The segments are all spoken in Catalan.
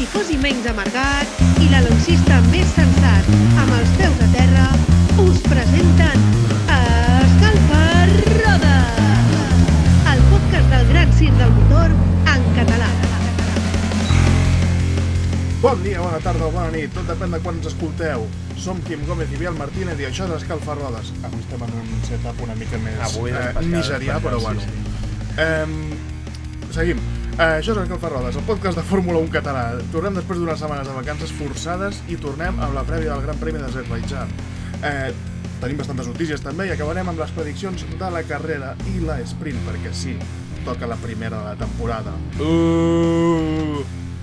tifós i menys amargat i l'aloncista més sensat amb els peus a terra us presenten Escalfa-rodes, el podcast del gran circ del motor en català. Bon dia, bona tarda o bona nit, tot depèn de quan ens escolteu. Som Quim Gómez i Biel Martínez i això és Escalfa-rodes. Avui estem en un setup una mica més nigerià, però bueno. Seguim. Això és Escalfa-rodes, el podcast de Fórmula 1 català. Tornem després d'unes setmanes de vacances forçades i tornem amb la prèvia del Gran Premi d'Azerbaidjan. Tenim bastantes notícies també i acabarem amb les prediccions de la carrera i la sprint, perquè sí, toca la primera de la temporada.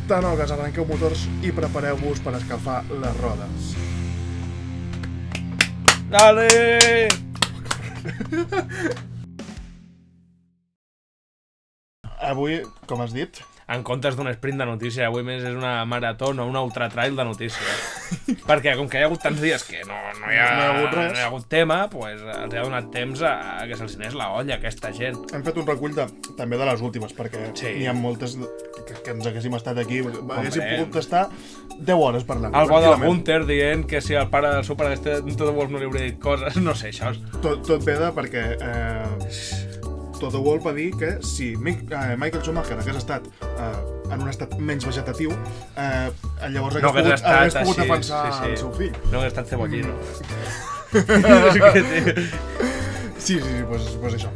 Tanogues, arrenqueu motors i prepareu-vos per escalfar les rodes. Dale! Avui, com has dit... En comptes d'un sprint de notícia, avui més és una marató o un ultratrail de notícia. Perquè com que hi ha hagut tants dies que no hi ha hagut tema, pues, els ha donat temps a que se'ls anés la olla, aquesta gent. Hem fet un recull també de les últimes, perquè n'hi ha moltes que ens haguéssim estat aquí, haguéssim pogut estar 10 hores parlant. El bo del Gunter dient que si el seu pare Toto Wolff no li hauria dit coses, no sé, això és... Tot ve de perquè... Toto Wolff va dir que si Michael Schumacher hagués estat en un estat menys vegetatiu, llavors hagués pogut defensar el seu fill. No hagués estat cebollino. Sí, pues això.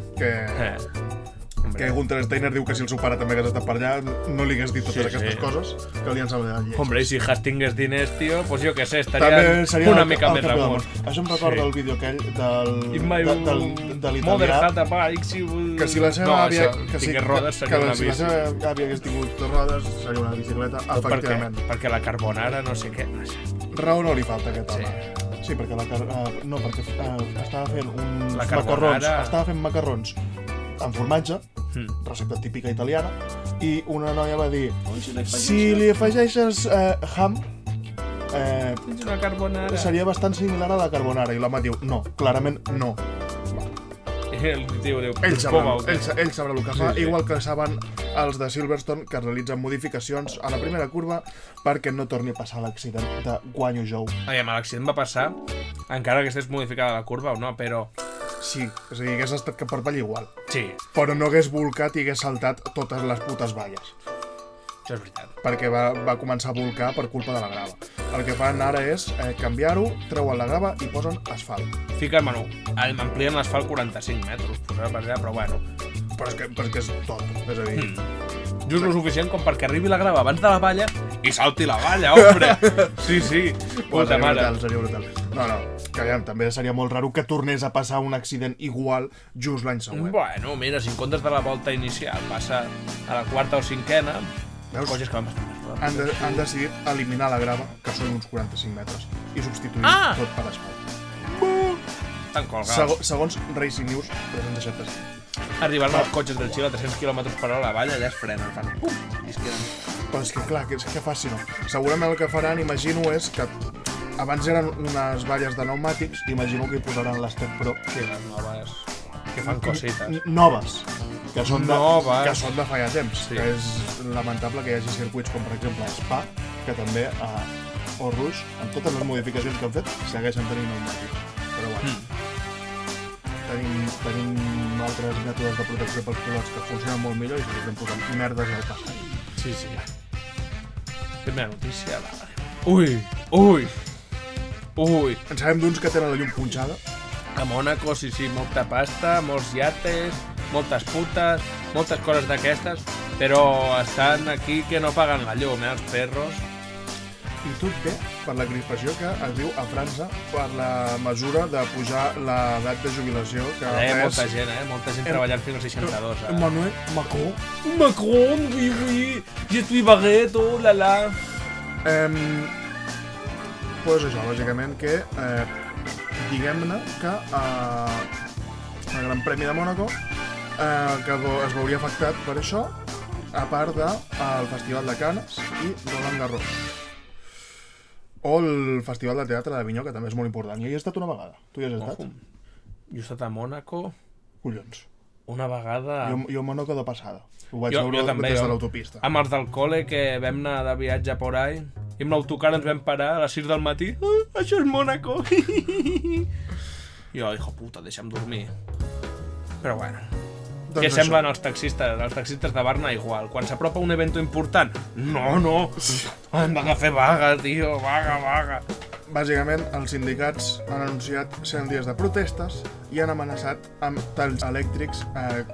Que Gunther Steiner diu que si el seu pare també hagués estat per allà, no li hagués dit totes aquestes coses que li han semblat lletges. Hombre, i si Hastings tingués diners, tio, pues jo què sé, estaria una mica més amunt. Això em recorda el vídeo aquell de l'italià. Mother hat a bike, que si la seva àvia hagués tingut rodes, seria una bicicleta, efectivament. Perquè la carbonara no sé què. Raó no li falta aquest home. Sí, perquè estava fent uns macarrons. Estava fent macarrons amb formatge, recepta típica italiana, i una noia va dir si li afegeixes ham una carbonara seria bastant similar a la carbonara, i l'home diu no, clarament no. El tio diu ell sabrà el que fa, igual que saben els de Silverstone, que realitzen modificacions a la primera curva perquè no torni a passar l'accident de Guanyu Zhou. L'accident va passar encara que estigués modificada la curva o no, però sí, és a dir, hagués estat cap per avall igual. Sí. Però no hagués volcat i hagués saltat totes les putes valles. Això és veritat. Perquè va començar a volcar per culpa de la grava. El que fan ara és canviar-ho, treuen la grava i posen asfalt. Amplien l'asfalt 45 metres, per allà, però bueno. Però és que és tot, és a dir... Just lo suficient com perquè arribi la grava abans de la valla i salti la valla, hombre! Sí. Puta mare. Seria brutal. No, que aviam, també seria molt raro que tornés a passar un accident igual just l'any següent. Bueno, mira, si en comptes de la volta inicial passa a la quarta o cinquena, coses que van bastant més rodes. Han decidit eliminar la grava, que són uns 45 metres, i substituir tot per asfalt. Estan colgats. Segons Racing News, 317. Arribant els cotxes del Xile a 300 km per hora a la valla, allà es frenen, fan i es queden. Però és que clar, què faci no? Segurament el que faran, imagino, és que abans eren unes valles de pneumàtics, imagino que hi posaran les Step Pro. Sí, les noves, que fan cosites. Noves. Que són de fa ja temps. Sí. Que és lamentable que hi hagi circuits com, per exemple, Spa, que també a Eau Rouge, amb totes les modificacions que han fet, segueixen tenint pneumàtics. Però bueno. Tenim altres mètodes de protecció pels pilots que funcionen molt millor i s'estem posant merdes al passat. Sí. Primera notícia. Ui! En sabem d'uns que tenen la llum punxada. A Mònaco, sí, molta pasta, molts iates, moltes putes, moltes coses d'aquestes, però estan aquí que no paguen la llum, els perros. I tot bé per la crispació que es diu a França per la mesura de pujar l'edat de jubilació que molta gent treballant fins als 62. Emmanuel Macron, oui, je suis baguette, oh la la. Pues això, bàsicament que diguem-ne que el Gran Premi de Mònaco que es veuria afectat per això, a part del Festival de Canes i Roland Garros. O el Festival de Teatre d'Avinyó, que també és molt important. I hi he estat una vegada. Tu hi has estat? Jo he estat a Mònaco. Collons. Una vegada... Jo a Mònaco de passada. Ho vaig veure també, des de l'autopista. Amb els del col·le que vam anar de viatge por ahí i amb l'autocar ens vam parar a les 6 del matí. Això és Mónaco. I jo, hijo puta, deixa'm dormir. Però bueno, Doncs què això. semblen els taxistes de Barna igual. Quan s'apropa un evento important, no, hem d'anar a fer vaga, tio, vaga. Bàsicament, els sindicats han anunciat 100 dies de protestes i han amenaçat amb talls elèctrics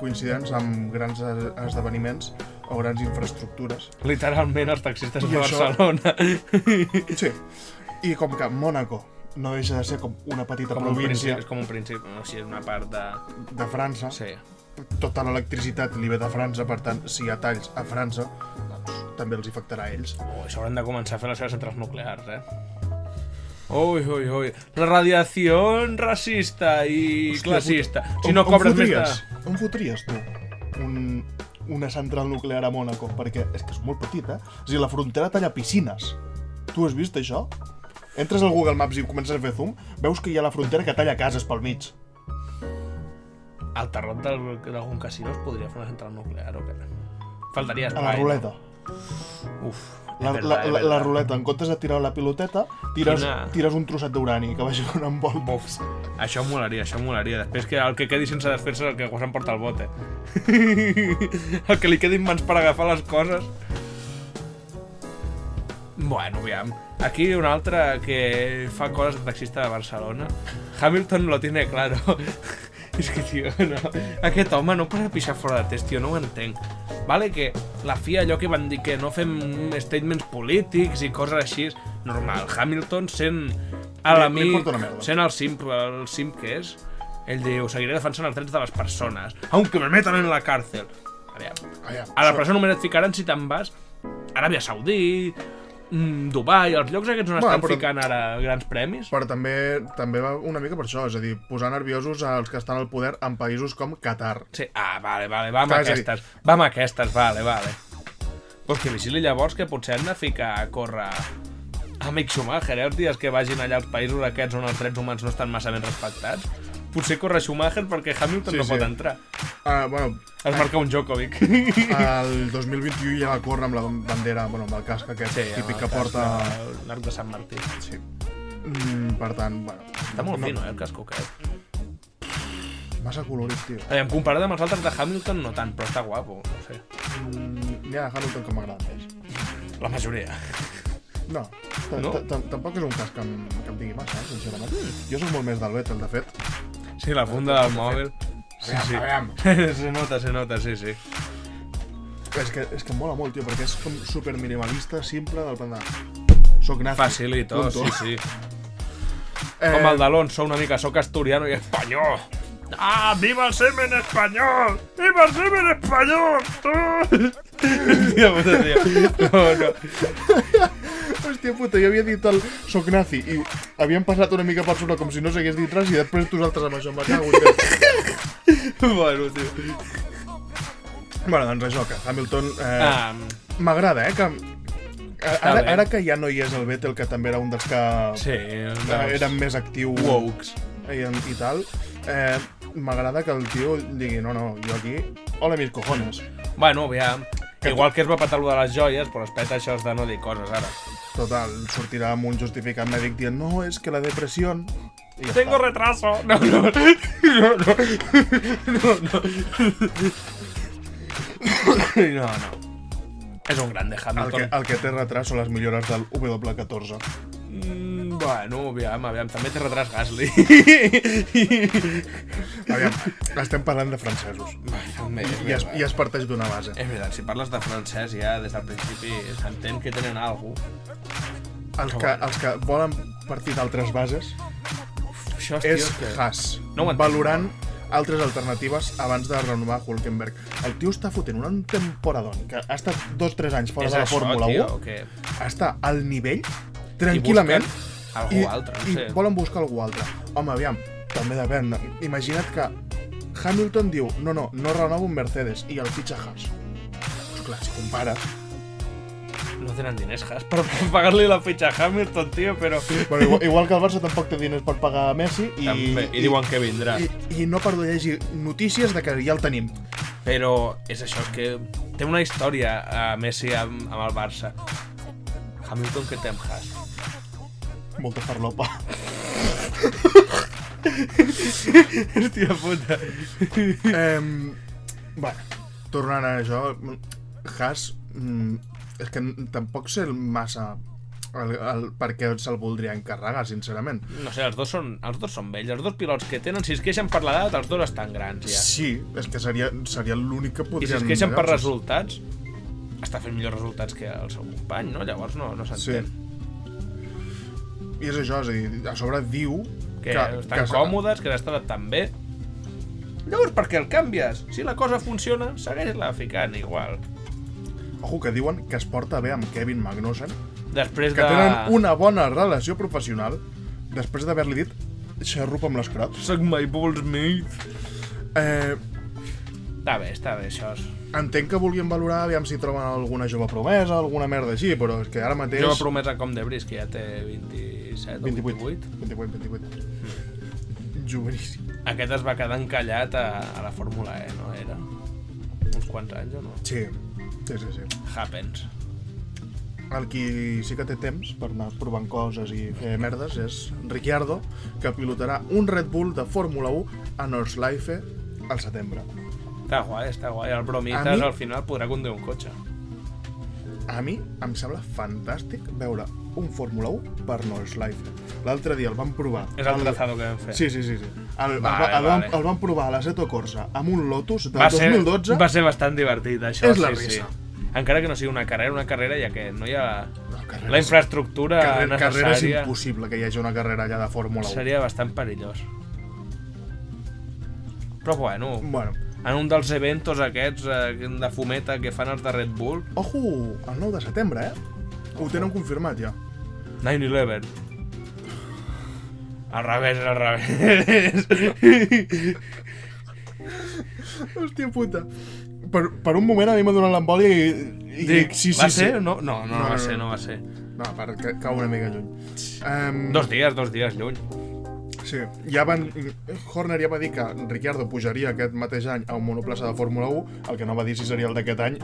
coincidents amb grans esdeveniments o grans infraestructures. Literalment els taxistes I de això- Barcelona. Sí. I com que Mònaco no deixa de ser com una petita província És com un principi, no, sí, és una part de... de França, Sí. tota l'electricitat li ve de França, per tant, si hi ha talls a França, doncs també els afectarà a ells. Això hauran de començar a fer les seves centrals nuclears, Ui. La radiació racista i classista. Si no cobres més de... On fotries, tu, una central nuclear a Mònaco? Perquè és que és molt petita. O sigui, la frontera talla piscines. Tu has vist això? Entres al Google Maps i comences a fer zoom, veus que hi ha la frontera que talla cases pel mig. Al terrat d'algun casino es podria fer una central nuclear o què? Faltaria espai. A la ruleta. No? Uf, La ruleta, en comptes de tirar la piloteta, tires un trosset d'urani que vagi donant voltes. Això molaria. Després que el que quedi sense desfer-se és el que s'emporta el bote. El que li quedi en mans per agafar les coses. Bueno, aviam. Aquí un altre que fa coses de taxista de Barcelona. Hamilton lo tiene claro. És que, tio, no. Aquest home no para pixar fora de test, tio, no ho entenc. Vale que la FIA, allò que van dir que no fem statements polítics i coses així, normal. Hamilton sent l'amic, sent el simp que és, ell diu, seguiré defensant els drets de les persones, aunque me metan en la càrcel. A la presó només et ficaran si te'n vas a Aràbia Saudí, Dubai, els llocs aquests on estan ficant ara grans premis. Però també va una mica per això, és a dir, posar nerviosos als que estan al poder en països com Qatar. Sí, vale, va amb aquestes, vale. Pues que vigili llavors que potser han de ficar a córrer a Mick Schumacher, els dies que vagin allà als països aquests on els drets humans no estan massa ben respectats. Potser corre Schumacher perquè Hamilton no pot entrar. Es marca un Djokovic. El 2021 ja va córrer amb la bandera, amb el casc aquest típic que porta... L'arc de Sant Martí. Sí. Per tant, Està molt fino, el casco aquest. Massa colorit, tio. Comparat amb els altres de Hamilton, no tant, però està guapo, no sé. N'hi ha de Hamilton que m'agrada més. La majoria. No, tampoc és un casc que em digui massa, sincerament. Jo soc molt més del Vettel, de fet. Sí, la funda del mòbil. Sí. Se nota, sí. És que em mola molt, tio, perquè és com super minimalista, simple, del plan de... Soc nazi. Facilito, sí. Com el d'Alonso, una mica, soc asturiano i espanyol. ¡Viva el semen español! ¡Viva el semen español! Hòstia puta, tio. No. Hòstia puta, jo havia dit el soc nazi i havíem passat una mica per sobre com si no s'hagués dit res i després tu altres amb això em va cago en Déu. Bueno, tio. Bueno, doncs això, que Hamilton... M'agrada, que... Ara que ja no hi és el Vettel, que també era un dels que... Sí, eren més actiu... Wokes. I tal... M'agrada que el tio digui, no, jo aquí... Hola, mis cojones. Bueno, aviam. Igual que es va petar lo de les joies, però es peta això de no dir coses, ara. Total, sortirà amb un justificant mèdic dient no, és que la depressió... Tengo retraso. No. És un grande Hamilton. El que té retras són les millores del W14. Bueno, aviam, també té retras Gasly. Aviam, estem parlant de francesos. I es parteix d'una base. És veritat, si parles de francès ja des del principi s'entén que tenen alguna cosa. Els que volen partir d'altres bases és Haas, valorant altres alternatives abans de renovar Hülkenberg. El tio està fotent un temporadón que ha estat 2-3 anys fora de la Fórmula 1, està al nivell tranquil·lament i volen buscar algú altre. Home, aviam, també depèn. Imagina't que Hamilton diu no renovo un Mercedes i el fitxa Haas. Pues clar, si compares... No tenen diners Haas per pagar-li la fitxa a Hamilton, tio, però... Bueno, igual que el Barça tampoc té diners per pagar a Messi i diuen que vindrà. I no perdo llegir notícies de que ja el tenim. Però és això, que Té una història Messi amb el Barça. Hamilton, què té amb Haas? Molta farlopa. Hòstia puta. Bueno, tornant a això, Haas, és que tampoc sé massa per què se'l voldria encarregar, sincerament. No sé, els dos són vells. Els dos pilots que tenen, si es queixen per l'edat, els dos estan grans ja. Sí, és que seria l'únic que podrien... I si es queixen per resultats, està fent millors resultats que el seu company, no? Llavors no s'entén. Sí. I és això, és a dir, a sobre diu que estan còmodes, que s'està adaptant bé. Llavors, per què el canvies? Si la cosa funciona, segueix-la ficant igual. Ojo, que diuen que es porta bé amb Kevin Magnussen, després que tenen una bona relació professional, després d'haver-li dit xerrupa amb l'escrot. Suck my balls, mate. Està bé, això. Entenc que vulguin valorar, aviam si troben alguna jove promesa, alguna merda així, però és que ara mateix... Jove promesa com Debris, que ja té 27 o 28. 28. Joveníssim. Aquest es va quedar encallat a la Fórmula E, no era? Uns quants anys, o no? Sí. Happens. El qui sí que té temps per anar provant coses i fer merdes és Ricciardo, que pilotarà un Red Bull de Fórmula 1 a Nordschleife al setembre. Està guai. El Bromitas al final podrà conduir un cotxe. A mi em sembla fantàstic veure un Fórmula 1 per Nordschleife. L'altre dia el vam provar. És el trazado que vam fer. Sí. El vam provar a l'Assetto Corsa amb un Lotus de 2012. Va ser bastant divertit, això. És la risa. Encara que no sigui una carrera, ja que no hi ha la infraestructura necessària. Carrera és impossible que hi hagi una carrera allà de Fórmula 1. Seria bastant perillós. Però bueno, en un dels eventos aquests de fumeta que fan els de Red Bull... Ojo, el 9 de setembre, Ho tenen confirmat ja. 9/11. Al revés. Hòstia puta. Per un moment a mi m'ha donat l'embòlia i dic, sí. Va ser? No va ser. No, cau una mica lluny. 2 dies lluny. Sí, Horner ja va dir que Ricciardo pujaria aquest mateix any a un monoplaça de Fórmula 1, el que no va dir si seria el d'aquest any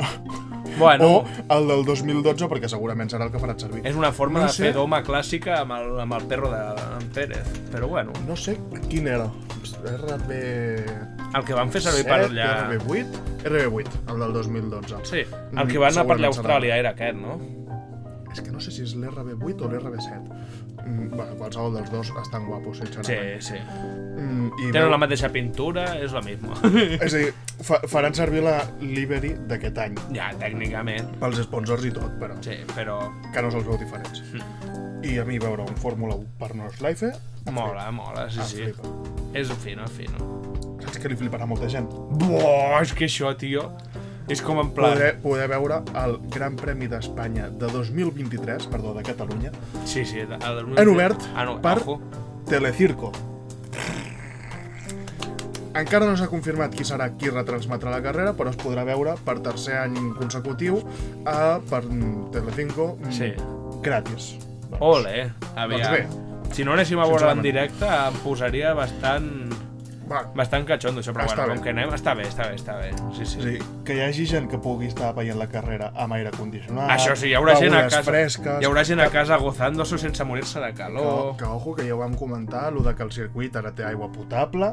o el del 2012, perquè segurament serà el que farà servir. És una forma de fer doma clàssica amb el perro de Pérez, però bueno. No sé quin era. RB... El que van fer servir per allà... RB8, el del 2012. Sí, el que van anar per allà a Austràlia era aquest, no? És que no sé si és l'RB8 o l'RB7. Qualsevol dels dos estan guapos, sincerament. Sí. Tenen la mateixa pintura, és la misma. És a dir, faran servir la livery d'aquest any. Ja, tècnicament. Pels sponsors i tot, però... Sí, però... Que no se'ls veu diferents. I a mi veure un Fórmula 1 per Nordschleife... Mola, sí. És fino. Saps que li fliparà molta gent? Buah, és que això, tio... És com en plan... Poder veure el Gran Premi d'Espanya de 2023, perdó, de Catalunya, sí, en obert per Telecirco. Encara no s'ha confirmat qui serà qui retransmetrà la carrera, però es podrà veure per tercer any consecutiu per Telecinco gratis. Ole, aviam. Si no anéssim a veure en directe, em posaria bastant catxondo, això, però bueno, com que anem, està bé. Sí. Que hi hagi gent que pugui estar veient la carrera amb aire condicionat. Això sí, hi haurà gent a casa fresques, hi haurà gent a casa gozándose sense morir-se de calor. Que ojo, que ja ho vam comentar, lo de que el circuit ara té aigua potable,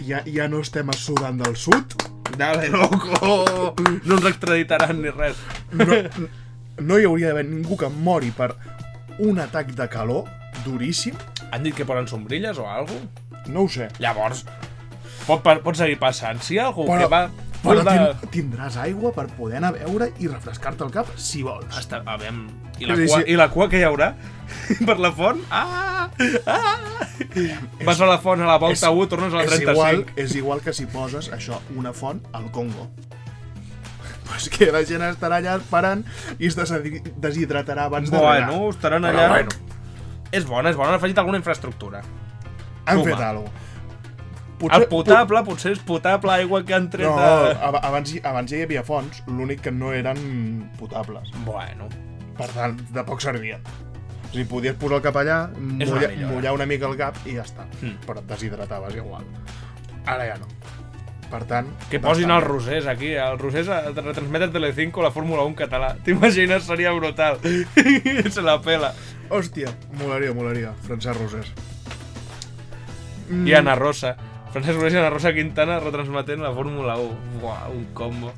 ja no estem sudant del sud. Dale, loco! No ens extraditaran ni res. No hi hauria d'haver ningú que mori per un atac de calor duríssim. Han dit que posen sombrilles o alguna cosa? No ho sé. Llavors, pot seguir passant. Si hi ha algú que va... Però tindràs aigua per poder anar a veure i refrescar-te el cap, si vols. Aviam, i la cua que hi haurà? Per la font? Vas a la font a la volta 1, tornes a la 35. És igual que si poses, això, una font al Congo. Pues que la gent estarà allà esperant i es deshidratarà abans de regar. Bueno, estaran allà... És bona, han afegit alguna infraestructura. Han fet alguna cosa. El potable, potser és potable aigua que han tret de... No, abans ja hi havia fonts, l'únic que no eren potables. Bueno. Per tant, de poc servien. O sigui, podies posar el cap allà, mullar una mica el cap i ja està. Però et deshidrataves igual. Ara ja no. Per tant... Que posin els Rosés aquí, els Rosés retransmet a Telecinco la Fórmula 1 català. T'imagines? Seria brutal. Se la pela. Hòstia, molaria. Francesc Rosés. I Ana Rosa. Francesc Rosés i Ana Rosa Quintana retransmetent la Fórmula 1. Buah, un combo.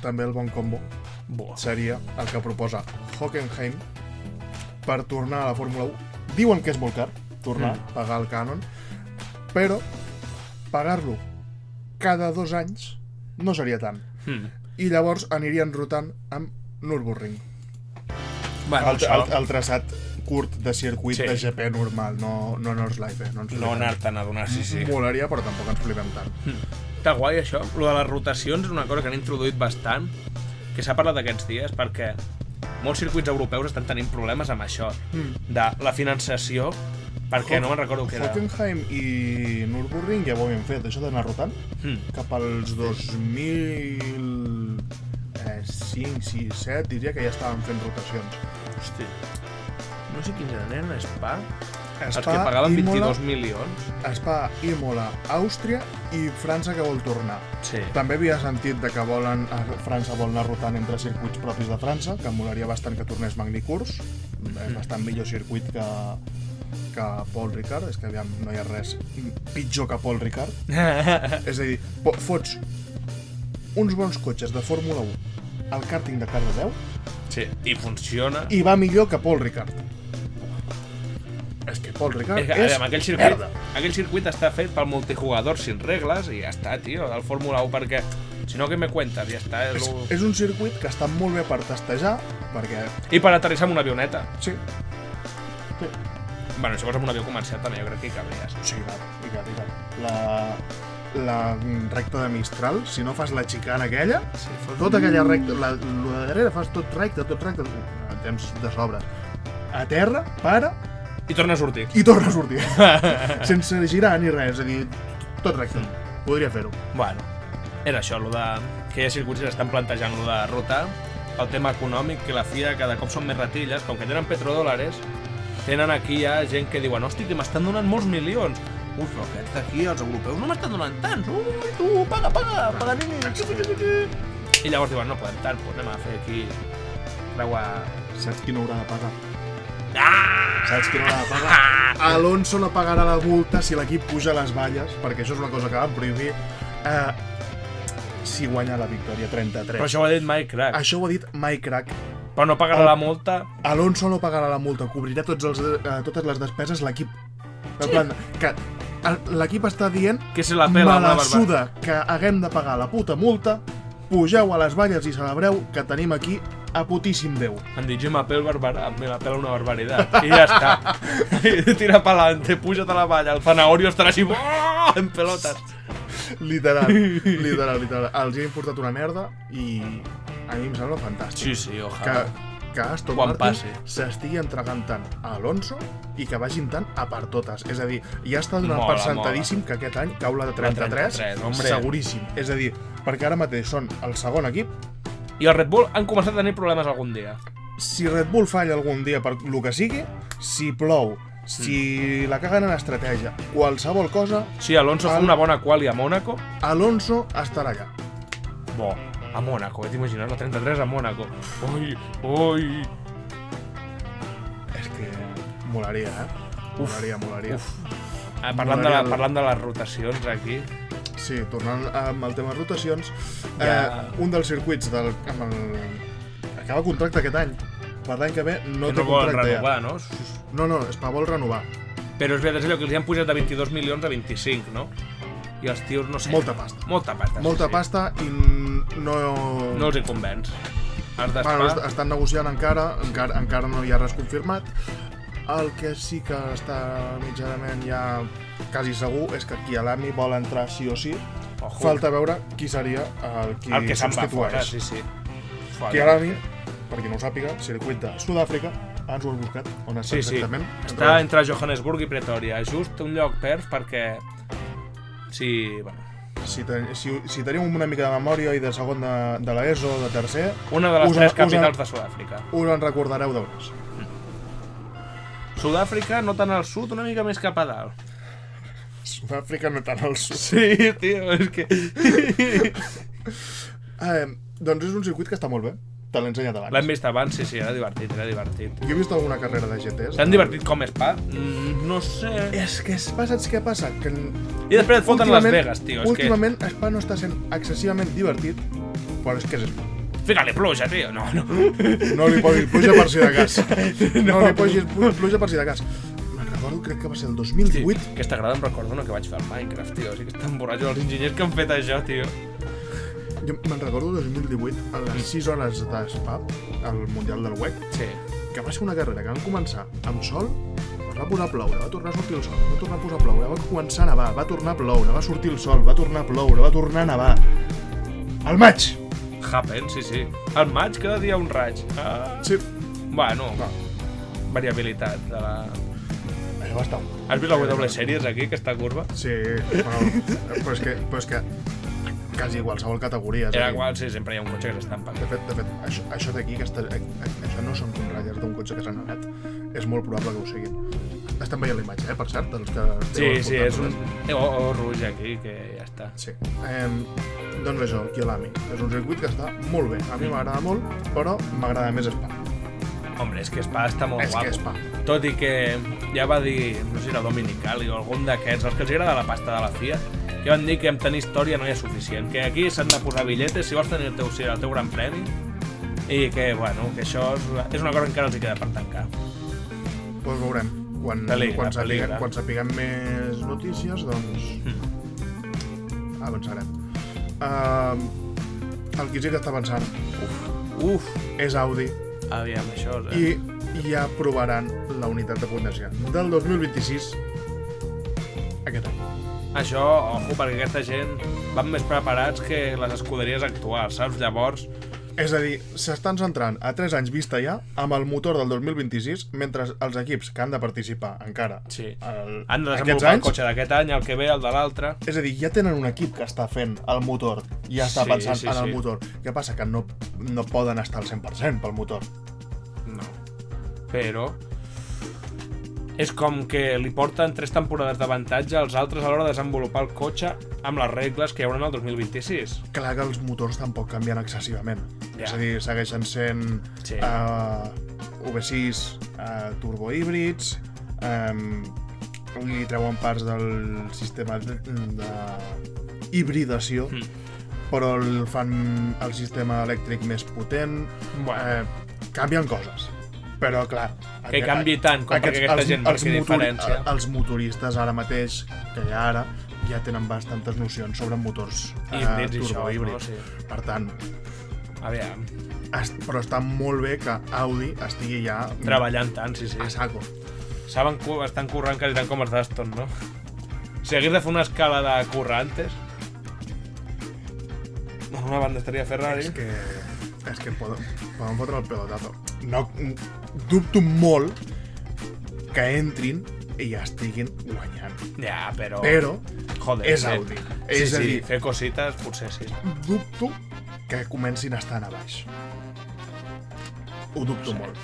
També el bon combo seria el que proposa Hockenheim per tornar a la Fórmula 1. Diuen que és molt car tornar, pagar el cànon, però pagar-lo cada 2 anys no seria tant. I llavors anirien rotant amb Nürburgring. Bueno, el traçat curt de circuit de GP normal, no Nordschleife. No anar-te'n a donar, sí. Molaria, però tampoc ens flipem tant. Està guai això. Lo de les rotacions és una cosa que han introduït bastant, que s'ha parlat aquests dies, perquè molts circuits europeus estan tenint problemes amb això, de la finançació, perquè no me'n recordo què era. Hockenheim i Nürburgring ja ho havien fet, això d'anar rotant, cap als 2005, 6, 7, diria que ja estaven fent rotacions. Hosti, no sé quins eren, Spa? Els que pagaven 22 milions. Spa, Imola, Àustria i França que vol tornar. Sí. També havia sentit de que França vol anar rotant entre circuits propis de França, que molaria bastant que tornés Magny-Cours. És bastant millor circuit que Paul Ricard, és que aviam, no hi ha res pitjor que Paul Ricard. És a dir, fots uns bons cotxes de Fórmula 1 al karting de Cardedeu. Sí, i funciona. I va millor que Paul Ricard. És que Paul Ricard és merda. Aquell circuit està fet pel multijugador sin regles i ja està, tio, del Fórmula 1, perquè si no, què me cuentes? Ja està. És un circuit que està molt bé per testejar, perquè... I per aterrissar amb una avioneta. Sí. Bueno, si vols amb un avió comercial també jo crec que hi cabries. Sí, i tant. La recta de Mistral, si no fas la xicana aquella, tota aquella recta, la de darrere fas tot recte, temps de sobre. A terra, para... I torna a sortir. Sense girar ni res, és a dir, tot recte. Podria fer-ho. Bueno, era això, que hi ha circuits que estan plantejant lo de rotar, el tema econòmic, que la FIA cada cop són més ratilles, com que tenen petrodòlares, tenen aquí ja gent que diuen, hosti, que m'estan donant molts milions. Uf, però aquests d'aquí, els europeus, no m'estan donant tants. Tu, paga nini. I llavors diuen, no podem tant, doncs anem a fer aquí creua... Saps qui no haurà de pagar? Saps qui no haurà de pagar? Alonso no pagarà la multa si l'equip puja les valles, perquè això és una cosa que van prohibir si guanya la victòria 33. Però això ho ha dit Mike Crack. Això ho ha dit Mike Crack. Però no pagarà la multa. Alonso no pagarà la multa, cobrirà totes les despeses l'equip. En plan, que l'equip està dient que se la pela, me la suda que haguem de pagar la puta multa, pugeu a les valles i celebreu que tenim aquí a putíssim Déu. Han dit, jo me la pela una barbaritat. I ja està. Tira pa'lante, puja't a la valla, el Zanahorio estarà així en pelotes. Literal. Els he importat una merda i a mi em sembla fantàstic. Sí, ojalà. Que Aston Martin s'estigui entregant tant a Alonso i que vagin tant a per totes. És a dir, ja està donant per sentadíssim que aquest any cau la de 33, seguríssim. És a dir, perquè ara mateix són el segon equip. I el Red Bull han començat a tenir problemes algun dia. Si Red Bull falla algun dia per lo que sigui, si plou, si la caguen en estratègia, qualsevol cosa... Si Alonso fa una bona quali a Mònaco... Alonso estarà allà. Bo. A Mònaco, t'imagines? La 33 a Mònaco. Ui. És que molaria, Molaria. Parlant de les rotacions aquí... Sí, tornant amb el tema de rotacions, un dels circuits acaba contracte aquest any. Per l'any que ve no té contracte renovar, ja. No, Spa vol renovar. Però és veritat, és allò que els han pujat de 22 milions a 25, no? I els tios, no sé... Molta pasta. Molta pasta i no... No els hi convenç. Els d'Spa... Estan negociant encara no hi ha res confirmat. El que sí que està mitjanament ja quasi segur és que Kyalami vol entrar sí o sí. Falta veure qui seria el que se'n va fora, sí. Kyalami, per qui no ho sàpiga, circuit de Sud-àfrica, ens ho has buscat, on està exactament? Està entre Johannesburg i Pretoria, just un lloc perf perquè... Si tenim una mica de memòria i de segon de l'ESO, de tercer... Una de les 3 capitals de Sud-àfrica. Us en recordareu d'hores. Sud-àfrica, no tant al sud, una mica més cap a dalt. Sud-àfrica no tant al sud. Sí, tio, és que... Doncs és un circuit que està molt bé. Te l'he ensenyat abans. L'hem vist abans, sí, era divertit, era divertit. Jo he vist alguna carrera de GTs. T'han divertit com Spa? No sé... És que Spa, saps què passa? Que I després et foten Las Vegas, tio. Últimament Spa no està sent excessivament divertit, però és que és Spa. Fica-li pluja, tio. No. No li posis pluja per si de cas. No li posis pluja per si de cas. Me'n recordo, crec que va ser el 2018. Sí, aquesta agrada em recordo una que vaig fer al Minecraft, tio. O sigui que estan borratxos els enginyers que han fet això, tio. Jo me'n recordo el 2018, a les 6 hores de Spa, al Mundial del WEC, Sí. que va ser una carrera que van començar amb sol, es va posar a ploure, va tornar a sortir el sol, va tornar a posar a ploure, va començar a nevar, va tornar a ploure, va sortir el sol, va tornar a ploure, va tornar a nevar. Al maig! Happen, sí. Al maig cada dia un raig. Sí. Bueno, variabilitat de la... Això va estar... Has vist la W Series aquí, aquesta curva? Sí, però és que quasi qualsevol categoria. Era igual, sí, sempre hi ha un cotxe que s'estampa. De fet, això d'aquí, això no són conratlles d'un cotxe que s'ha anat. És molt probable que ho siguin. Estem veient la imatge, per cert, dels que... Sí, és un... O rouge aquí, que ja està. Sí. Doncs això, Kyolami. És un circuit que està molt bé. A mi m'agrada molt, però m'agrada més Spa. Hombre, és que Spa està molt És guapo. que Spa. Tot i que ja va dir, no sé si era Dominicali o algun d'aquests, els que els agrada la pasta de la FIA, que van dir que amb tenir història no hi ha suficient, que aquí s'han de posar billetes si vols tenir el teu gran premi, i que, bueno, que això és una cosa que encara els hi queda per tancar. Doncs veurem. Quan sapiguem més notícies, doncs avançarem. El que sí que està avançant és Audi. Aviam, això, I ja provaran la unitat de potència del 2026 aquest any. Això, ojo, perquè aquesta gent van més preparats que les escuderies actuals, saps? Llavors... És a dir, s'estan centrant a 3 anys vista ja amb el motor del 2026, mentre els equips que han de participar encara han de desenvolupar el cotxe d'aquest any, el que ve, el de l'altre. És a dir, ja tenen un equip que està fent el motor, ja està pensant en el motor. Què passa? Que no poden estar al 100% pel motor. No. Però... és com que li porten 3 temporades d'avantatge als altres a l'hora de desenvolupar el cotxe amb les regles que hi haurà el 2026. Clar que els motors tampoc canvien excessivament. Ja. És a dir, segueixen sent V6 turbohíbrids, li treuen parts del sistema de hibridació, però fan el sistema elèctric més potent. Canvien coses. Però, clar... Que canvi tant, com perquè aquesta gent marqui diferència. Els motoristes ara mateix, que hi ha ara, ja tenen bastantes nocions sobre motors turbohíbrids. No? Sí. Per tant... Aviam. Però està molt bé que Audi estigui ja... treballant tant, sí. A saco. Saben que estan currant quasi tant com els d'Aston, no? Si hagués de fer una escala de currantes... En una banda estaria Ferrari. És que poden fotre el pelotazo. No, dubto molt que entrin i ja estiguin guanyant. Ja, però... Joder, és Audi. És a dir, fer cosites, potser sí. Dubto que comencin a estar a baix. Ho dubto molt.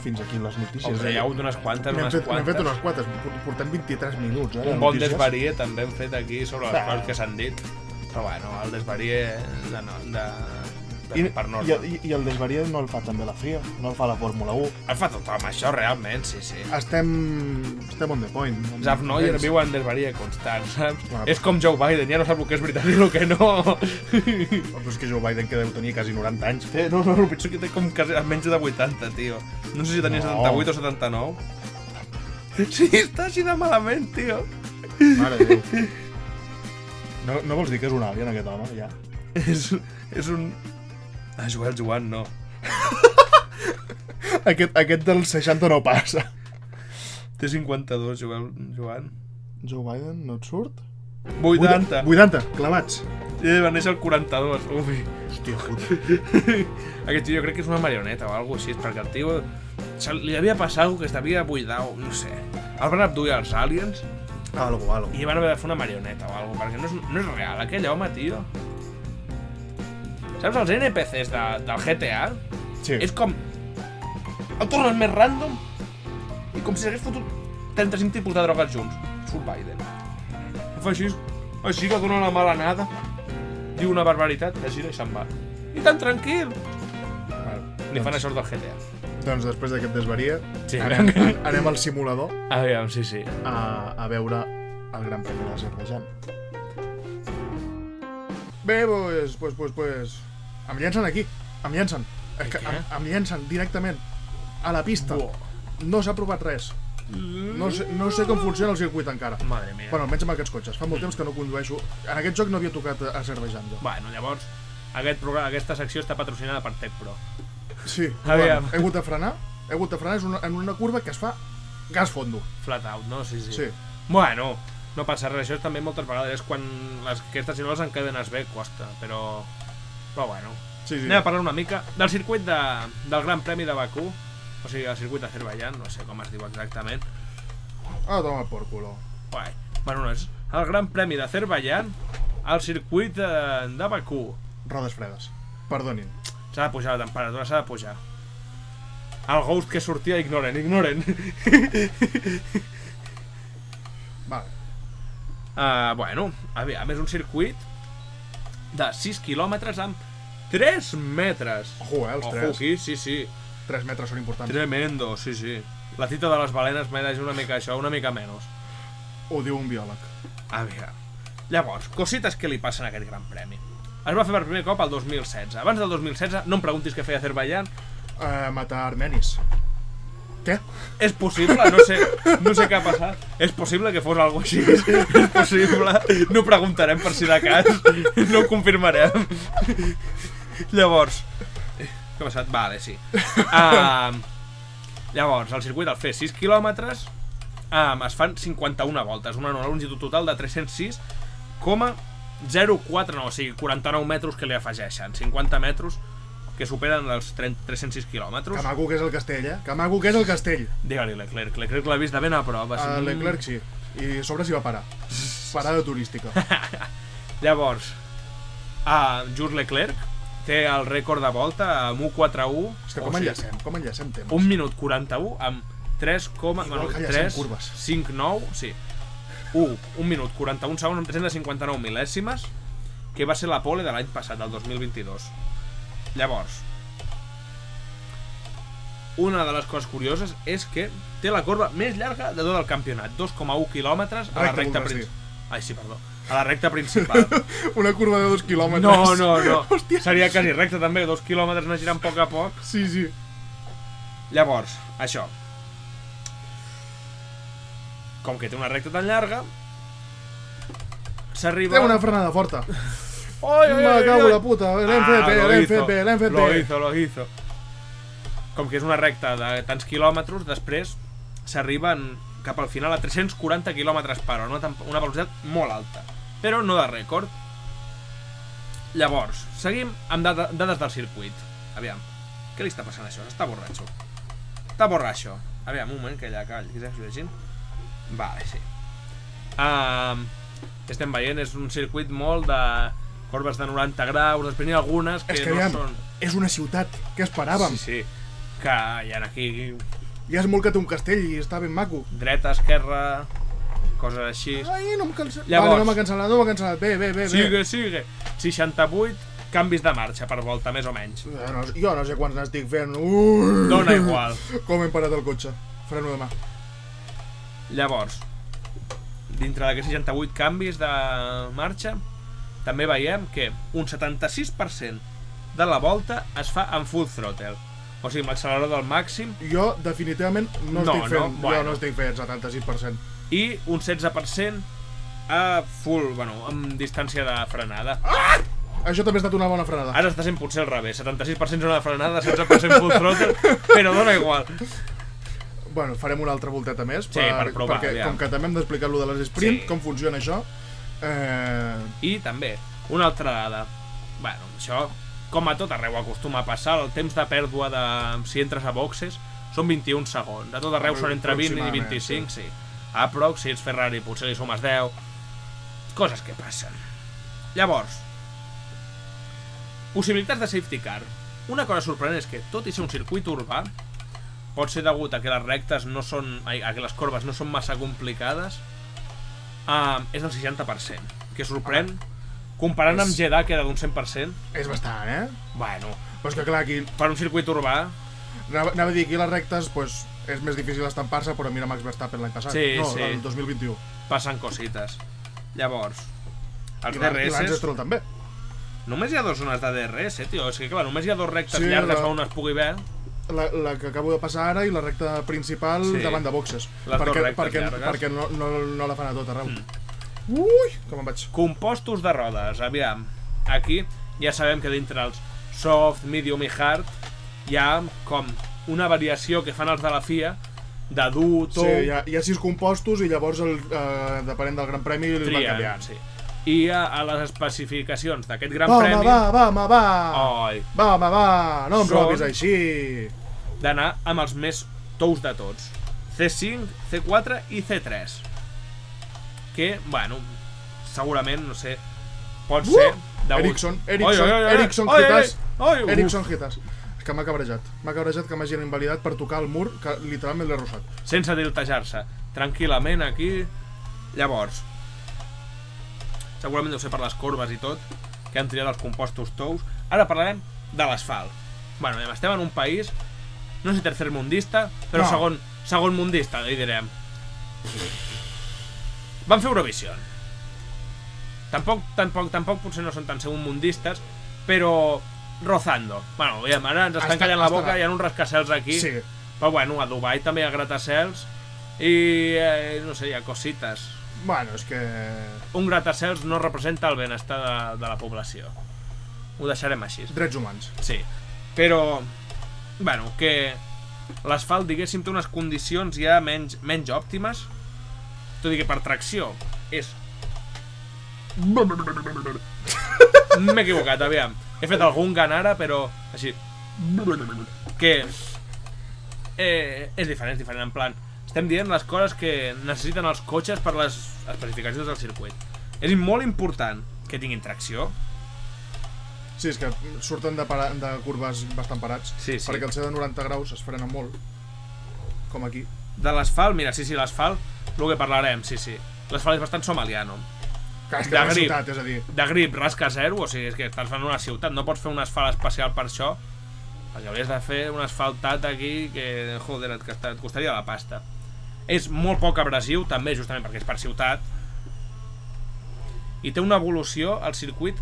Fins aquí les notícies. Hi ha hagut unes quantes. N'hem fet unes quantes. Portem 23 minuts. Un bon desvarie també hem fet aquí sobre les coses que s'han dit. Però bueno, el desvarie per norma. I el desvarie no el fa també la FIA, no el fa la Fórmula 1. El fa tothom, això realment, sí. Estem on the point. Zaf Neuer viu en desvarie constant, saps? És com Joe Biden, ja no sap el que és veritat i el que no. Però és que Joe Biden que deu tenir quasi 90 anys. No, el pitjor que té com quasi menys de 80, tio. No sé si tenia 78 o 79. Sí, està així de malament, tio. Mare de Déu. No vols dir que és un alien, aquest home, ja? És un... Joan, no. Aquest del 60 no passa. Té 52, Joan. Joe Biden no et surt? 80. 80, clavats. Va néixer el 42. Ui. Hòstia puta. Aquest tio jo crec que és una marioneta o alguna cosa així, perquè el tio... li havia passat alguna que s'havia buidat, no sé. El van abduir als aliens... Algo. I van haver de fer una marioneta o alguna cosa, perquè no és real, aquell home, tio. Saps, els NPCs del GTA? Sí. És com... el tornen més random i com si s'hagués fotut 35 tipus de drogues junts. Surt Biden. Ho fa així que dona la mala anada. Diu una barbaritat, es gira i se'n va. I tan tranquil. Ni fan això del GTA. Doncs després d'aquest desvaria, Sí. anem al simulador Aviam, sí. a veure el Gran Premi d'Azerbaidjan. Bé, pues... Em llencen aquí, em llencen. Em llencen directament a la pista. No s'ha provat res. No sé com funciona el circuit encara. Madre mia. Bueno, almenys amb aquests cotxes. Fa molt temps que no condueixo. En aquest joc no havia tocat Azerbaidjan, jo. Bueno, llavors, aquesta secció està patrocinada per TechPro. Sí, Aviam. he hagut de frenar. En una curva que es fa gas fondo. Flat out, no? Sí. Sí. Bueno, no passa res. Això també moltes vegades és quan aquestes si no les encadenes bé costa, però bueno. Sí. Anem a parlar una mica del circuit del Gran Premi de Bakú. O sigui, el circuit d'Azerbaidjan, no sé com es diu exactament. Toma por culo. Guai. Bueno, no és el Gran Premi d'Azerbaidjan al circuit de Bakú. Rodes fredes. Perdonin. S'ha de pujar la temperatura, s'ha de pujar. El ghost que sortia, ignoren. Vale. Bueno, aviam, és un circuit de 6 quilòmetres amb 3 metres. Ojo, els 3. Ojo aquí, sí. 3 metres són importants. Tremendo, sí. La cita de les balenes m'he una mica això, una mica menys. Ho diu un biòleg. Aviam. Llavors, cosites que li passen a aquest Gran Premi. Es va fer per primer cop el 2016. Abans del 2016, no em preguntis què feia Azerbaidjan. Matar armenis. Què? És possible, no sé què ha passat. És possible que fos alguna cosa així. És possible. No preguntarem per si de cas. No ho confirmarem. Llavors, què ha passat? Vale, sí. Llavors, el circuit al fer 6 quilòmetres es fan 51 voltes, una longitud total de 306,049, o sigui, 49 metres que li afegeixen, 50 metres que superen els 306 quilòmetres. Que maco que és el castell, eh? Que maco que és el castell. Digue-li Leclerc l'ha vist de ben a prop. Leclerc sí, i a sobre s'hi va parar. Parada turística. Llavors, Jules Leclerc té el rècord de volta amb 1.41. És que com enllacem temps? 1 minut 41 amb 3,359, sí. 1 minut 41 segons amb 359 mil·lèsimes, que va ser la pole de l'any passat, del 2022. Llavors, una de les coses curioses és que té la corba més llarga de tot el campionat, 2,1 quilòmetres a la recta principal. Ai, sí, perdó. A la recta principal. Una curva de 2 quilòmetres. No. Hòstia. Seria quasi recta també, 2 quilòmetres anar girant a poc a poc. Sí. Llavors, això. Com que té una recta tan llarga, s'arriba... Té una frenada forta. Me cago la puta. L'hem fet bé. Lo hizo. Com que és una recta de tants quilòmetres, després s'arriben cap al final a 340 km/h, una velocitat molt alta, però no de rècord. Llavors, seguim amb dades del circuit. Aviam, què li està passant a això? Està borratxo. Aviam, un moment, que ja cal, que estàs llegint. Vale, sí. Estem veient, és un circuit molt de corbes de 90 graus, després n'hi ha algunes que no són... És una ciutat, què esperàvem? Sí, que hi ha aquí... Ja és molt que té un castell i està ben maco. Dreta, esquerra, coses així. Ai, no m'ha cancel·lat. Llavors, no m'ha cancel·lat. Bé. Sigue. 68 canvis de marxa per volta, més o menys. Jo no sé quants n'estic fent. Dona igual. Com hem parat el cotxe. Freno de mà. Llavors, dintre d'aquests 68 canvis de marxa, també veiem que un 76% de la volta es fa en full throttle. O sigui, amb l'accelerador del màxim. Jo, definitivament, no estic fent. Jo no estic fent 76%. I un 16% a full, amb distància de frenada. Això també ha estat una bona frenada. Ara està sent potser al revés. 76% zona de frenada, 16% full throttle, però dona igual. Bueno, farem una altra volteta més. Sí, per provar. Perquè com que també hem d'explicar lo de les sprint, com funciona això. I també, una altra dada. Bueno, això... Com a tot arreu acostuma a passar, el temps de pèrdua si entres a boxes són 21 segons. A tot arreu són entre 20 i 25, sí. A Proc, si ets Ferrari, potser li sumes 10. Coses que passen. Llavors, possibilitats de safety car. Una cosa sorprenent és que, tot i ser un circuit urbà, pot ser degut a que les rectes no són... a que les corbes no són massa complicades, és del 60%, que sorprèn, comparant amb Jeddah, que era d'un 100%. És bastant, Bueno, però és que clar, aquí... per un circuit urbà... Anava a dir, aquí les rectes, pues, és més difícil estampar-se, però mira Max Verstappen l'any passat. Sí, no, sí. el 2021. Passen cosites. Llavors, els I l'Lance DRS... Stroll també. Només hi ha 2 zones de DRS, tio. És que clar, només hi ha 2 rectes Sí, llargues on es pugui veure. La que acabo de passar ara i la recta principal davant de boxes. Les dues rectes llargues. Perquè no la fan a tot arreu. Ui, com em vaig. Compostos de rodes, aviam. Aquí ja sabem que dintre els soft, medium i hard hi ha com una variació que fan els de la FIA de dur, tou... Sí, hi ha 6 compostos i llavors, depenent del Gran Premi, els van canviant. Sí. I a les especificacions d'aquest Gran Home, Premi... va! Oi. Va! No em Són- robis així! D'anar amb els més tous de tots. C5, C4 i C3. Que, bueno, segurament, no sé, pot ser... Ericsson hitas. Ericsson hitas. És que m'ha cabrejat. M'ha cabrejat que m'hagin invalidat per tocar el mur, que literalment l'he arrossat. Sense tiltejar-se. Tranquil·lament aquí. Llavors, segurament deu ser per les corbes i tot, que han triat els compostos tous. Ara parlarem de l'asfalt. Bueno, estem en un país, no sé tercermundista, però No. segon mundista, li direm. Van fer Eurovision. Tampoc potser no són tan segundmundistes, però rozando. Bueno, aviam, ara ens estan callant la boca, hi ha uns rascacels aquí. Sí. Però bueno, a Dubai també hi ha gratacels i, no sé, hi ha cosites. Bueno, és que... Un gratacels no representa el benestar de la població. Ho deixarem així. Drets humans. Sí. Però, bueno, que l'asfalt, diguéssim, té unes condicions ja menys òptimes. Tot i que per tracció és... M'he equivocat, aviam. He fet algun gan ara, però així... Que... és diferent, en plan... Estem dient les coses que necessiten els cotxes per les especificacions del circuit. És molt important que tinguin tracció. Sí, és que surten de curves bastant parats. Sí. Perquè al ser de 90 graus es frenen molt. Com aquí. De l'asfalt, mira, sí, l'asfalt, el que parlarem, sí. L'asfalt és bastant somaliano. Que és que és una ciutat, és a dir... De grip, rasca zero, o sigui, és que estàs fent una ciutat, no pots fer un asfalt especial per això, perquè hauries de fer un asfaltat aquí que, joder, et costaria la pasta. És molt poc abrasiu, també, justament perquè és per ciutat, i té una evolució al circuit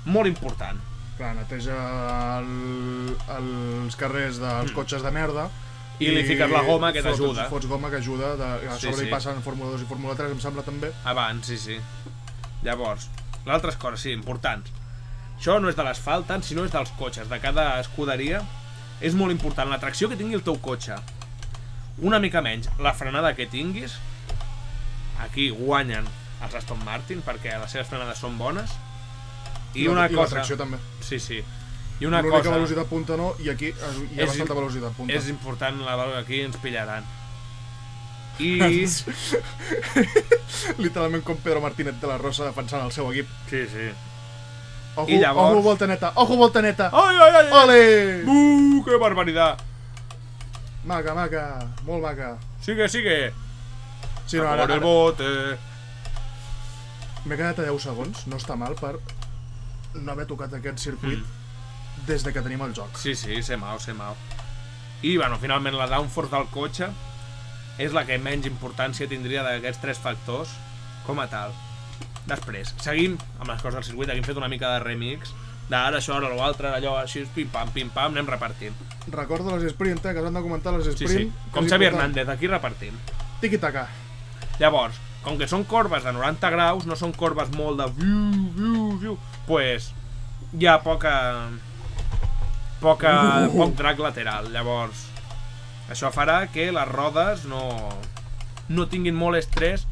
molt important. Clar, neteja els carrers dels cotxes de merda I li fiques la goma que t'ajuda. Fots goma que ajuda. A sobre hi passen Fórmula 2 i Fórmula 3, em sembla, també. Abans, sí. Llavors, les altres coses, sí, importants. Això no és de l'asfalt tant, sinó és dels cotxes, de cada escuderia. És molt important la tracció que tingui el teu cotxe. Una mica menys la frenada que tinguis. Aquí guanyen els Aston Martin perquè les seves frenades són bones. I una cosa... la tracció també. Sí. I una L'única cosa... velocitat punta no, i aquí hi ha bastanta velocitat punta. És important, aquí ens pillaran. I... Literalment com Pedro Martínez de la Rosa defensant el seu equip. Sí. Ojo, I llavors... Ojo volta neta! Ai! Ole! Que barbaritat! Maca, molt maca. Sigue. Sí, no, ara... el bote. M'he quedat a 10 segons, no està mal per no haver tocat aquest circuit des de que tenim el joc. Sí, sé mau. I, bueno, finalment la downforce del cotxe és la que menys importància tindria d'aquests 3 factors com a tal. Després, seguim amb les coses del circuit, aquí hem fet una mica de remix d'ara això, ara l'altre, allò, així, pim-pam, anem repartint. Recordo les sprint, que s'han de comentar les sprint. Sí. Com Xavi Hernández, aquí repartim. Tiki-taka. Llavors, com que són corbes de 90 graus, no són corbes molt de viu, pues hi ha poc drag lateral. Llavors, això farà que les rodes no tinguin molt estrès,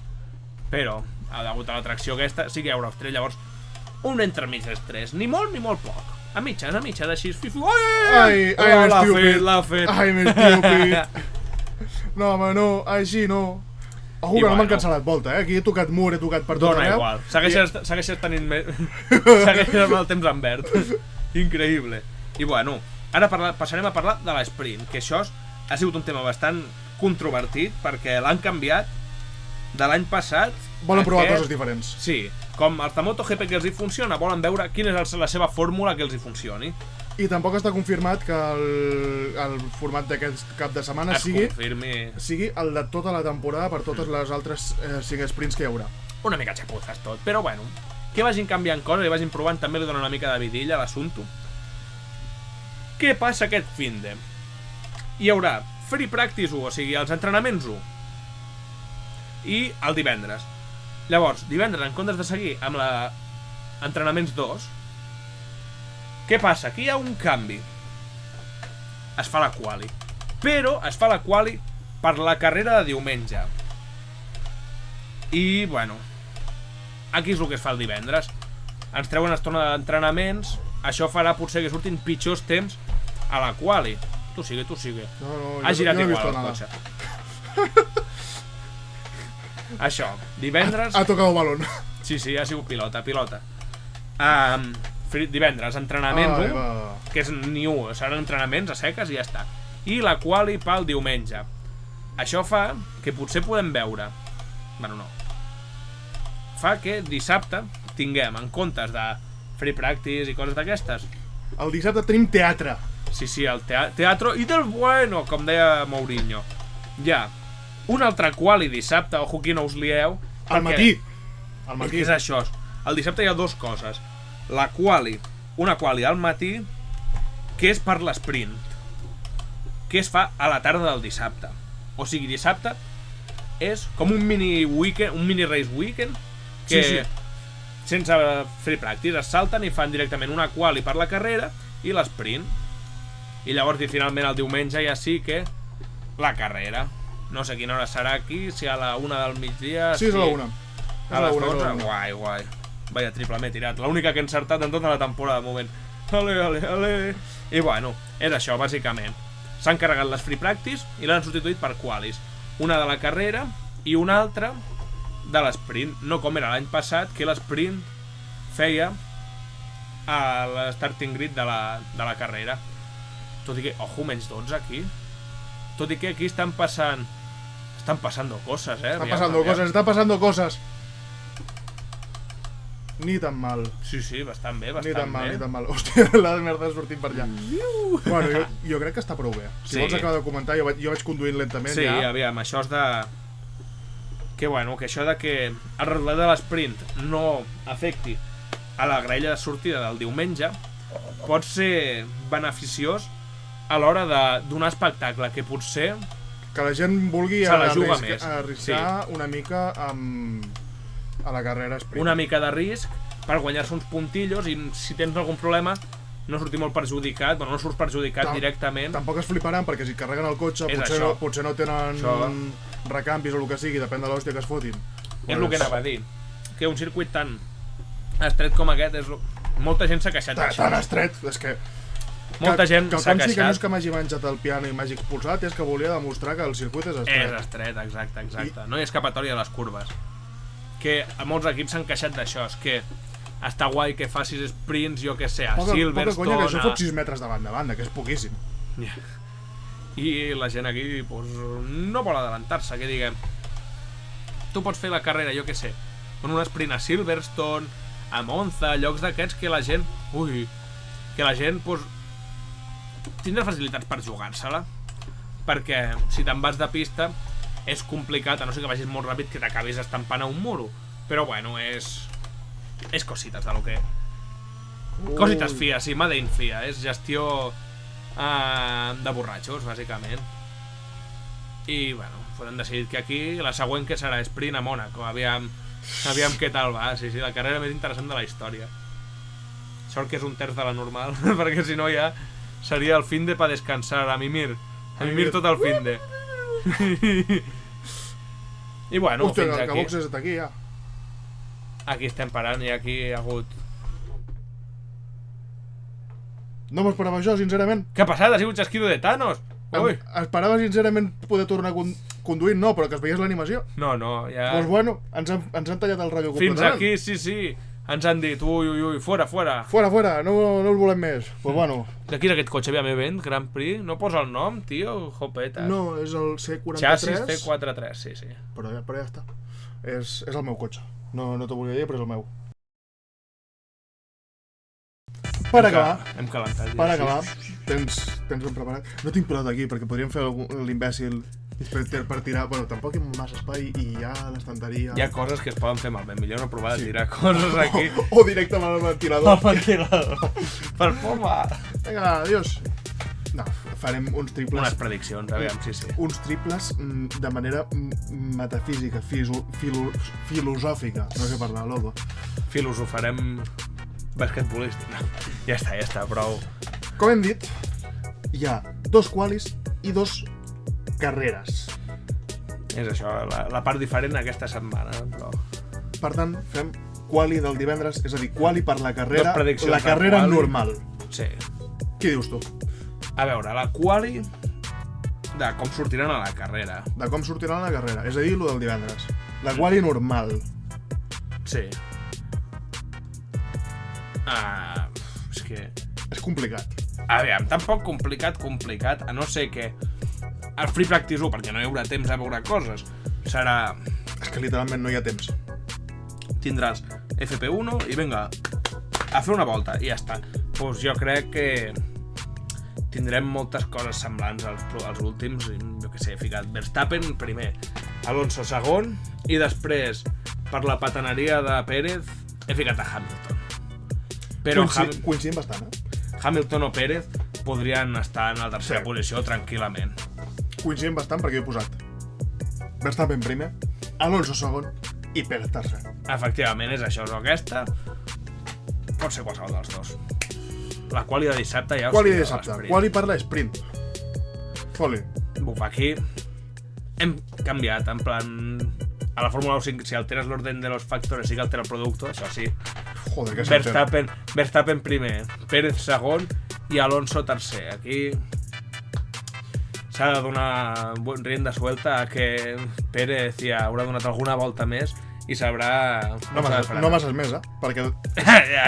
però, degut a la tracció aquesta, sí que hi haurà estrès. Llavors, un entremig d'estrès, ni molt ni molt poc. A mitges, així, fifu. Ai, l'ha fet. Ai, m'estúpid. No, home, no, així no. Ojo, que no m'han cancel·lat volta, Aquí he tocat mur, he tocat per tot arreu. Dona igual, segueixes tenint més... segueixes amb el temps en verd. Increïble. I bueno, ara passarem a parlar de l'esprint, que això ha sigut un tema bastant controvertit perquè l'han canviat de l'any passat. Volen provar coses diferents. Sí, com el de MotoGP que els hi funciona, volen veure quina és la seva fórmula que els hi funcioni. I tampoc està confirmat que el format d'aquest cap de setmana sigui el de tota la temporada per totes les altres 5 sprints que hi haurà. Una mica xapuzes tot, però bueno, que vagin canviant coses i vagin provant també li dona una mica de vidilla a l'assumpte. Què passa aquest finde? Hi haurà free practice 1, o sigui, els entrenaments 1, i el divendres. Llavors, divendres, en comptes de seguir amb entrenaments 2, què passa? Aquí hi ha un canvi. Es fa la quali. Però es fa la quali per la carrera de diumenge. I, bueno, aquí és el que es fa el divendres. Ens treuen estona d'entrenaments. Això farà potser que surtin pitjors temps a la quali. Tu sigue. No, ha girat no igual el cotxe. Això, divendres... Ha tocat el balón. Sí, ha sigut pilota. Divendres, entrenaments 1, que és ni 1, seran entrenaments a seques i ja està. I la quali pel diumenge. Això fa que potser podem veure... Bueno, no. Fa que dissabte tinguem, en comptes de free practice i coses d'aquestes... El dissabte tenim teatre. Sí, el teatro i del bueno, com deia Mourinho. Ja, un altre quali dissabte, ojo que no us lieu. Al matí. És això. El dissabte hi ha dues coses. La quali, una quali al matí, que és per l'esprint, que es fa a la tarda del dissabte. O sigui, dissabte és com un mini weekend, un mini race weekend, que sense free practice es salten i fan directament una quali per la carrera i l'esprint. I llavors, finalment, el diumenge ja sí que la carrera. No sé quina hora serà aquí, si a la 1 del migdia... Sí, és a la 1. A les 12? Guai. Vaya triple m'he tirat. L'única que he encertat en tota la temporada, de moment. Ale. I bueno, és això, bàsicament. S'han carregat les free practice i l'han substituït per qualis. Una de la carrera i una altra de l'esprint. No com era l'any passat, que l'esprint feia a l'starting grid de la carrera. Tot i que, ojo, menys 12 aquí. Tot i que aquí estan passant coses, Están pasando cosas. Ni tan mal. Sí, bastant bé. Ni tan mal. Hòstia, la merda sortint per allà. Bueno, jo crec que està prou bé. Si vols acabar de comentar, jo vaig conduint lentament. Sí, aviam, això és de... Que bueno, que això de que el resultat de l'esprint no afecti a la graella de sortida del diumenge pot ser beneficiós a l'hora de donar espectacle, que potser... Que la gent vulgui arriscar una mica a la carrera sprint. Una mica de risc per guanyar-se uns puntillos i si tens algun problema no sortir molt perjudicat, no surts perjudicat directament. Tampoc es fliparan perquè si carreguen el cotxe potser no tenen recanvis o el que sigui, depèn de l'hòstia que es fotin. És el que anava a dir, que un circuit tan estret com aquest molta gent s'ha queixat d'això. Tan estret, és que... Molta gent s'ha queixat. Que no és que m'hagi menjat el piano i m'hagi expulsat, és que volia demostrar que el circuit és estret. És estret, exacte. No hi ha escapatòria a les curves. Que molts equips s'han queixat d'això, és que està guai que facis sprints, jo què sé, a Silverstone... Poca conya que això fot 6 metres davant de banda, que és poquíssim. I la gent aquí no vol adelantar-se, que diguem. Tu pots fer la carrera, jo què sé, con un sprint a Silverstone, a Monza, llocs d'aquests que la gent... que la gent tindrà facilitats per jugar-se-la, perquè si te'n vas de pista és complicat, a no ser que vagis molt ràpid, que t'acabis estampant a un muro. Però bueno, és cosites de lo que... Cosites FIA, sí, Made in FIA. És gestió de borratxos, bàsicament. I bueno, podem decidir que aquí la següent que serà sprint a Mònaco. Aviam què tal va. Sí, la carrera més interessant de la història. Sort que és un terç de la normal, perquè si no ja seria el finde per descansar. A mimir tot el finde. I bueno, hòstia, fins aquí. que boxes està aquí ja. Aquí estem parant i aquí hi ha hagut... No m'esperava això, sincerament. Què ha passat? Ha sigut xasquido de Thanos. Ui. Esperava sincerament poder tornar conduint, no, però que es veiés l'animació. No, ja... Doncs bueno, ens han tallat el rotllo completament. Fins aquí, sí. ens han dit, ui, fora. Fora, no us volem més. Pues bueno. De qui és aquest cotxe? Aviam, Event, Grand Prix? No posa el nom, tio? Jopetes. No, és el C43. Xassis C43, sí. Però ja està. És el meu cotxe. No t'ho volia dir, però és el meu. Per acabar, tens ben preparat. No tinc pilot aquí, perquè podríem fer l'imbècil per tirar... Bueno, tampoc hi ha massa espai i hi ha l'estanteria... Hi ha coses que es poden fer malament. Millor no provar de tirar coses aquí. O directament al ventilador. Al ventilador. Per poma. Vinga, adiós. No, farem uns triples... Unes prediccions, aviam, sí. Uns triples de manera metafísica, filosòfica. No sé parlar, loco. Filosofarem basquetbolístic. No, ja està, prou. Com hem dit, hi ha 2 qualis i 2 carreres. És això, la part diferent aquesta setmana, però... Per tant, fem quali del divendres, és a dir, quali per la carrera, la carrera normal. Sí. Què dius tu? A veure, la quali de com sortiran a la carrera. De com sortiran a la carrera, és a dir, lo del divendres. La quali normal. Sí. És que... És complicat. Aviam, tampoc complicat, a no ser que el Free Practice 1, perquè no hi haurà temps a veure coses, serà... És que literalment no hi ha temps. Tindràs FP1 i vinga, a fer una volta, i ja està. Doncs jo crec que tindrem moltes coses semblants als últims, jo què sé, he ficat Verstappen primer, Alonso segon, i després, per la pataneria de Pérez, he ficat a Hamilton. Però coincidim bastant, Hamilton o Pérez podrien estar en la tercera posició tranquil·lament. Coincidim bastant perquè he posat Verstappen primer, Alonso segon i Pérez tercer. Efectivament, és això, aquesta pot ser qualsevol dels dos. La quali de dissabte ja... Quali de dissabte, quali per l'esprint. Foli. Buf, aquí hem canviat, en plan... A la Fórmula 1, si alteres l'orden de los factores, sí que altera el producte, això sí. Joder, que s'altera. Verstappen primer, Pérez segon i Alonso tercer. Aquí s'ha de donar rienda suelta a que Pérez ja haurà donat alguna volta més i sabrà... No masses més, perquè ja.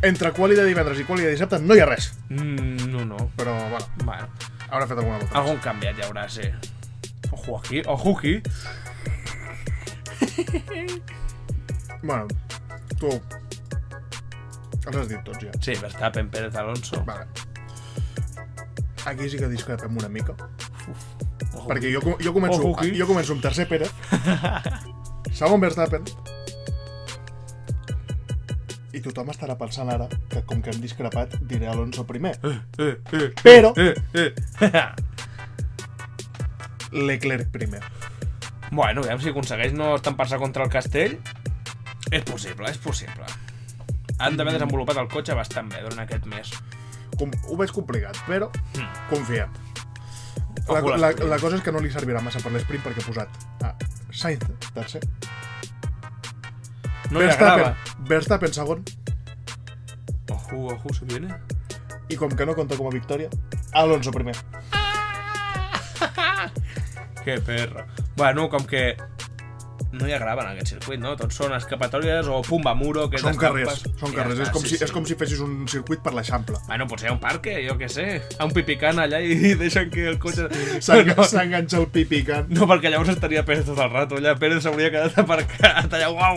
Entre quali de divendres i quali de dissabte no hi ha res. No. Però, bueno, haurà fet alguna volta. Algun canviat hi haurà, sí. Ojo aquí. Bueno, tu els has dit tots ja. Sí, Verstappen, Pérez, Alonso. Vale. Aquí sí que discrepem una mica. Perquè jo començo amb tercer Pérez, segon Verstappen, i tothom estarà pensant ara que com que hem discrepat diré Alonso primer. Però Leclerc primer. Bueno, aviam si aconsegueix no estampar-se contra el castell. És possible. Han d'haver desenvolupat el cotxe bastant bé durant aquest mes. Ho veig complicat, però confiem. La cosa és que no li servirà massa per l'esprint perquè he posat Sainz tercer, no Verstappen segon. Ojo, se viene. I com que no compta com a victòria, Alonso primer. Que perro. Bueno, com que no hi ha grava en aquest circuit, no? Tots són escapatòries o pumba muro, que són carrers. És com si fessis un circuit per l'Eixample. Bueno, potser hi ha un parc, jo què sé. Hi ha un pipicant allà i deixen que el cotxe... S'enganxa el pipicant. No, perquè llavors estaria Pérez tot el rato. Allà Pérez s'hauria quedat aparcat. Allà, uau.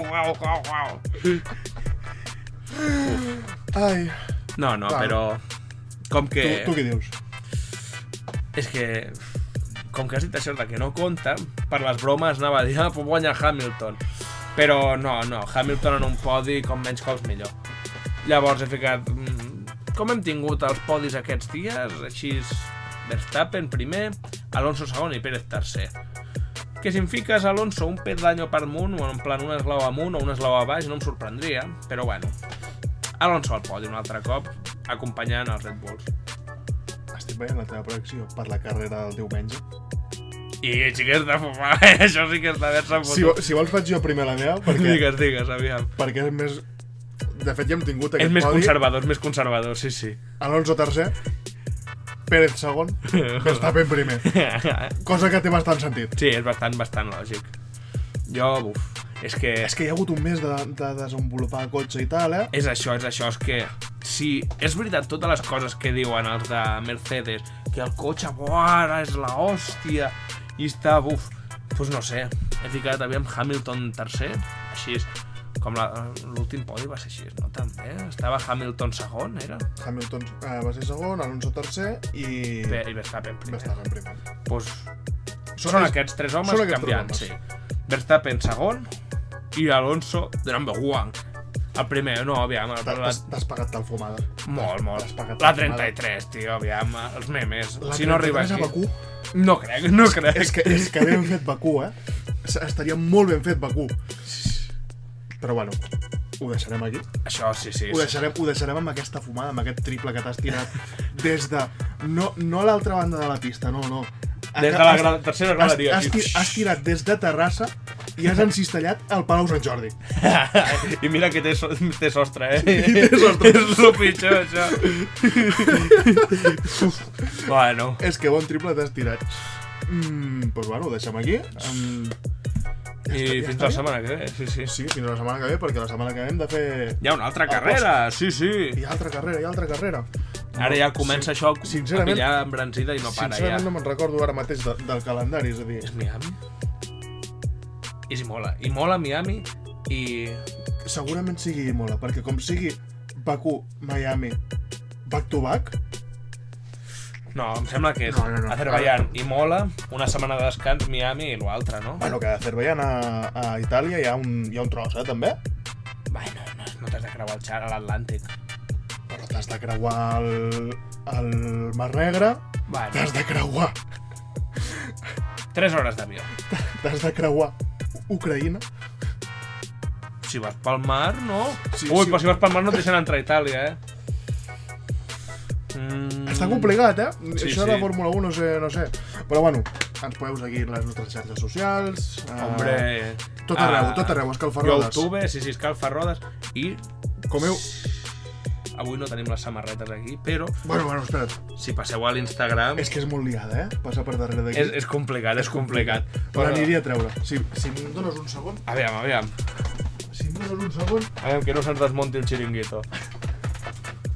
Ai. No, però... Com que... Tu què dius? És que... Com que has dit això de que no compta, per les bromes anava a dir, puc guanyar Hamilton. Però no, Hamilton en un podi, com menys cops millor. Llavors he ficat... Com hem tingut els podis aquests dies, així Verstappen primer, Alonso segon i Pérez tercer. Que si em fiques Alonso un pedaño per amunt, o en plan un esglau amunt o un esglau a baix, no em sorprendria, però bueno. Alonso al podi un altre cop, acompanyant els Red Bulls. Estic veient la teva predicció per la carrera del diumenge. I sí que és de fumar, això sí que és d'haver-se fotut. Si vols faig jo primer la meva, perquè... Digues, aviam. Perquè és més... De fet ja hem tingut aquest podi. És més conservador, sí. Alonso tercer, Pérez segon, Verstappen primer. Cosa que té bastant sentit. Sí, és bastant lògic. Jo, És que hi ha hagut un mes de desenvolupar cotxe i tal, És això, és que si és veritat totes les coses que diuen els de Mercedes, que el cotxe, ara és la hòstia, i està, doncs no sé, he ficat, aviam, Hamilton tercer, així és, com l'últim podi va ser així, no? També, estava Hamilton segon, era? Hamilton va ser segon, Alonso tercer i Verstappen primer. Doncs són aquests tres homes canviant, sí. Verstappen segon i Alonso de number one. El primer, no, aviam... T'has pagat tal fumada. Molt. La 33, tio, aviam, els memes. Si no arriba aquí... La 33 a Bakú? No crec. És que ben fet Bakú, Estaria molt ben fet Bakú. Però bueno, ho deixarem aquí. Això, sí. Ho deixarem amb aquesta fumada, amb aquest triple que t'has tirat des de... No a l'altra banda de la pista, no. Des de la tercera graderia. Has tirat des de Terrassa i has encistellat al Palau Sant Jordi. I mira que té sostre, Té sostre. És el pitjor, això. Bueno. És que bon triple t'has tirat. Doncs bueno, ho deixem aquí. I fins la setmana que ve, sí. Sí, fins la setmana que ve, perquè la setmana que ve hem de fer... Hi ha una altra carrera, sí. Hi ha altra carrera. Ara ja comença això a pillar embranzida i no para ja. Sincerament no me'n recordo ara mateix del calendari, és a dir... És Miami? És Imola, Miami i... Segurament sigui Imola, perquè com sigui Bakú, Miami, back to back... No, em sembla que és Azerbaiyán, Imola, una setmana de descans, Miami i l'altre, no? Bueno, que d'Azerbaiyán a Itàlia hi ha un tros, també? Bueno, no t'has de creuar l'Atlàntic. Però t'has de creuar el Mar Negre, t'has de creuar... 3 hores d'avió. T'has de creuar Ucraïna. Si vas pel mar, no? Però si vas pel mar no et deixen entrar a Itàlia, Està complicat, Sí, Això de la Fórmula 1 no sé. Però bueno, ens podeu seguir les nostres xarxes socials. Hombre... Tot arreu, Escalfarrodes. YouTube, sí, Escalfarrodes. I... Comeu... Avui no tenim les samarretes aquí, però... Bueno, espera't. Si passeu a l'Instagram... És que és molt liada, Passar per darrere d'aquí. És complicat. Però l'aniria a treure. Si em dones un segon... Aviam. Si em dones un segon... Aviam, que no se'ns desmonti el xiringuito.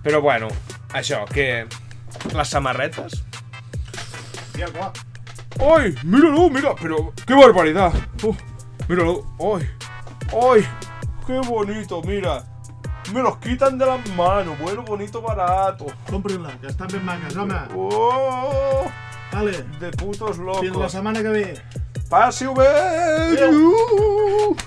Però bueno, això, que... Les samarretes... Tía, guau. ¡Ay! ¡Míralo! ¡Mira! ¡Pero qué barbaridad! ¡Míralo! ¡Ay! ¡Ay! ¡Qué bonito! ¡Mira! Me los quitan de las manos. Bueno, bonito, barato. Comprin-la, que estan ben maques, home. ¡Oh! Vale. De putos locos. Fins la setmana que ve. Passi-ho bé! Adéu.